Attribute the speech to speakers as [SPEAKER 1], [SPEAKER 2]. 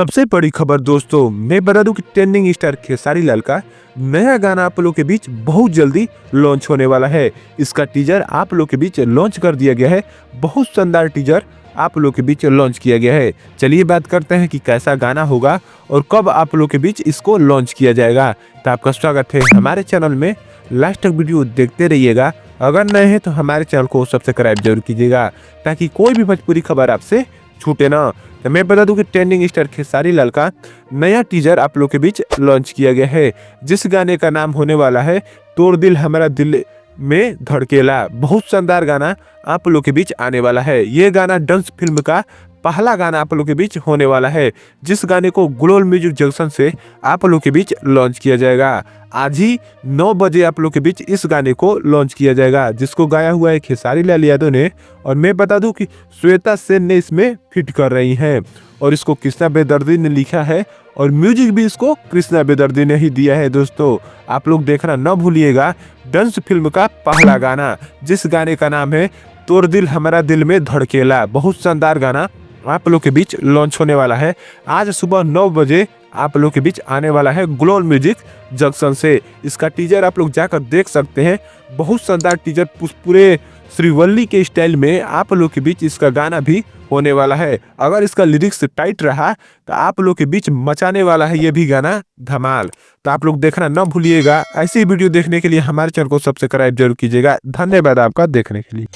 [SPEAKER 1] सबसे बड़ी खबर दोस्तों, मैं बता दूं कि ट्रेंडिंग स्टार खेसारी लाल का नया गाना आप लोग के बीच बहुत जल्दी लॉन्च होने वाला है। इसका टीजर आप लोग के बीच लॉन्च कर दिया गया है। बहुत शानदार टीजर आप लोग के बीच लॉन्च किया गया है। चलिए बात करते हैं कि कैसा गाना होगा और कब आप लोग के बीच इसको लॉन्च किया जाएगा। तो आपका स्वागत है हमारे चैनल में, लास्ट तक वीडियो देखते रहिएगा। अगर नए हैं तो हमारे चैनल को सब्सक्राइब जरूर कीजिएगा ताकि कोई भी भोजपुरी खबर आपसे छूटे ना। तो मैं बता दूं कि ट्रेंडिंग स्टार खेसारी लाल का नया टीजर आप लोग के बीच लॉन्च किया गया है, जिस गाने का नाम होने वाला है तोड़ दिल हमारा दिल में धड़केला। बहुत शानदार गाना आप लोग के बीच आने वाला है। ये गाना डांस फिल्म का पहला गाना आप लोग के बीच होने वाला है, जिस गाने को ग्लोबल म्यूजिक जंक्शन से आप लोग के बीच लॉन्च किया जाएगा। आज ही 9 बजे आप लोग के बीच इस गाने को लॉन्च किया जाएगा, जिसको गाया हुआ है खेसारी लाल यादव ने। और मैं बता दूं कि श्वेता सेन ने इसमें फिट कर रही हैं और इसको कृष्णा बेदर्दी ने लिखा है और म्यूजिक भी इसको कृष्णा बेदर्दी ने ही दिया है। दोस्तों आप लोग देखना न भूलिएगा, डांस फिल्म का पहला गाना, जिस गाने का नाम है तोड़ दिल हमारा दिल में धड़केला। बहुत शानदार गाना आप लोग के बीच लॉन्च होने वाला है। आज सुबह 9 बजे आप लोग के बीच आने वाला है ग्लोबल म्यूजिक जंक्शन से। इसका टीजर आप लोग जाकर देख सकते हैं। बहुत शानदार टीजर, पूरे श्रीवल्ली के स्टाइल में आप लोग के बीच इसका गाना भी होने वाला है। अगर इसका लिरिक्स टाइट रहा तो आप लोग के बीच मचाने वाला है ये भी गाना धमाल। तो आप लोग देखना न भूलिएगा। ऐसी वीडियो देखने के लिए हमारे चैनल को सब्सक्राइब जरूर कीजिएगा। धन्यवाद आपका देखने के लिए।